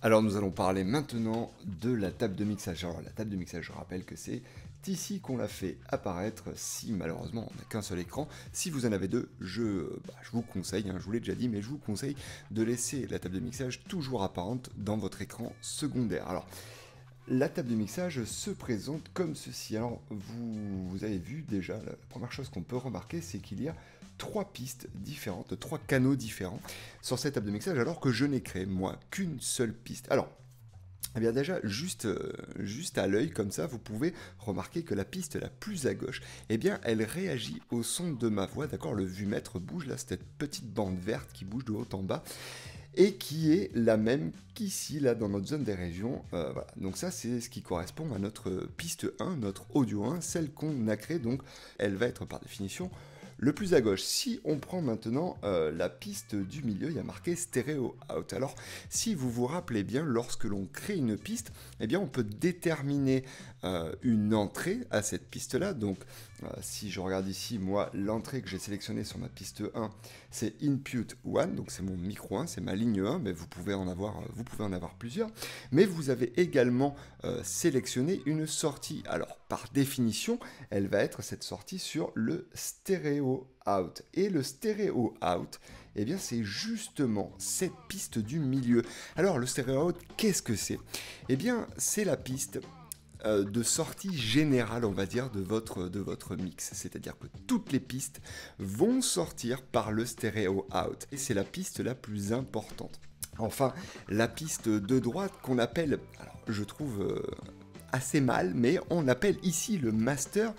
Alors nous allons parler maintenant de la table de mixage. Alors la table de mixage, je rappelle que c'est ici qu'on l'a fait apparaître si malheureusement on n'a qu'un seul écran. Si vous en avez deux, je vous conseille, je vous l'ai déjà dit, mais je vous conseille de laisser la table de mixage toujours apparente dans votre écran secondaire. Alors la table de mixage se présente comme ceci. Alors vous avez vu déjà, la première chose qu'on peut remarquer, c'est qu'il y a trois pistes différentes, trois canaux différents sur cette table de mixage, alors que je n'ai créé, moi, qu'une seule piste. Alors, eh bien déjà, juste à l'œil, comme ça, vous pouvez remarquer que la piste la plus à gauche, eh bien, elle réagit au son de ma voix, d'accord? Le vumètre bouge, là, cette petite bande verte qui bouge de haut en bas, et qui est la même qu'ici, là, dans notre zone des régions. Voilà. Donc ça, c'est ce qui correspond à notre piste 1, notre audio 1, celle qu'on a créée, donc elle va être par définition le plus à gauche. Si on prend maintenant la piste du milieu, il y a marqué Stereo Out. Alors, si vous vous rappelez bien, lorsque l'on crée une piste, eh bien, on peut déterminer une entrée à cette piste-là. Donc, si je regarde ici, moi, l'entrée que j'ai sélectionnée sur ma piste 1, c'est Input 1, donc c'est mon micro 1, c'est ma ligne 1, mais vous pouvez en avoir plusieurs. Mais vous avez également sélectionné une sortie. Alors, par définition, elle va être cette sortie sur le Stereo Out. Et le Stereo Out, eh bien, c'est justement cette piste du milieu. Alors, le Stereo Out, qu'est-ce que c'est? Eh bien, c'est la piste de sortie générale, on va dire, de votre mix. C'est-à-dire que toutes les pistes vont sortir par le Stereo Out. Et c'est la piste la plus importante. Enfin, la piste de droite qu'on appelle, alors je trouve assez mal, mais on appelle ici le master.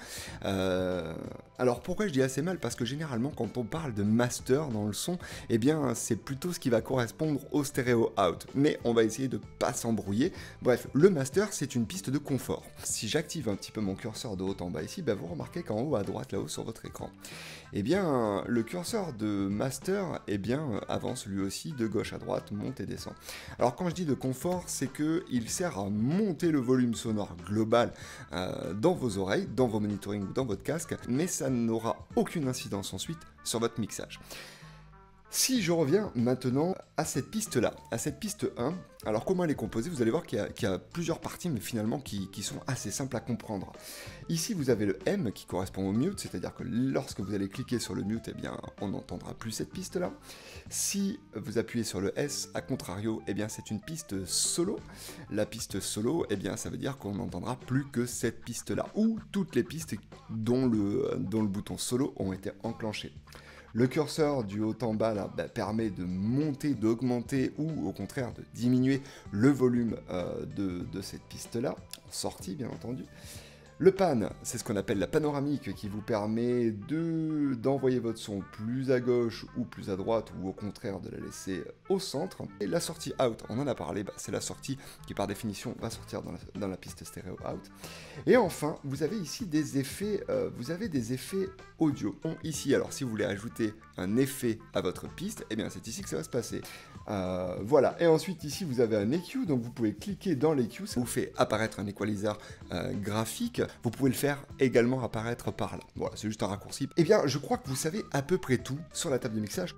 Alors pourquoi je dis assez mal? Parce que généralement quand on parle de master dans le son, eh bien c'est plutôt ce qui va correspondre au stereo out. Mais on va essayer de pas s'embrouiller. Bref, le master c'est une piste de confort. Si j'active un petit peu mon curseur de haut en bas ici, vous remarquez qu'en haut à droite là-haut sur votre écran, eh bien le curseur de master avance lui aussi de gauche à droite, monte et descend. Alors quand je dis de confort, c'est que il sert à monter le volume sonore global dans vos oreilles, dans vos monitorings ou dans votre casque, mais ça n'aura aucune incidence ensuite sur votre mixage. Si je reviens maintenant à cette piste-là, à cette piste 1, alors comment elle est composée? Vous allez voir qu'il y a plusieurs parties, mais finalement qui sont assez simples à comprendre. Ici, vous avez le M qui correspond au mute, c'est-à-dire que lorsque vous allez cliquer sur le mute, eh bien, on n'entendra plus cette piste-là. Si vous appuyez sur le S, à contrario, eh bien, c'est une piste solo. La piste solo, eh bien, ça veut dire qu'on n'entendra plus que cette piste-là, ou toutes les pistes dont le bouton solo ont été enclenchés. Le curseur du haut en bas là, permet de monter, d'augmenter ou au contraire de diminuer le volume de cette piste-là, en sortie bien entendu. Le pan, c'est ce qu'on appelle la panoramique qui vous permet d'envoyer votre son plus à gauche ou plus à droite ou au contraire de la laisser au centre. Et la sortie out, on en a parlé, c'est la sortie qui par définition va sortir dans la piste stéréo out. Et enfin, vous avez ici des effets, audio. Bon, ici, alors si vous voulez ajouter un effet à votre piste, eh bien c'est ici que ça va se passer. Voilà, et ensuite ici vous avez un EQ, donc vous pouvez cliquer dans l'EQ, ça vous fait apparaître un equalizer graphique. Vous pouvez le faire également apparaître par là. Voilà, c'est juste un raccourci. Eh bien, je crois que vous savez à peu près tout sur la table de mixage.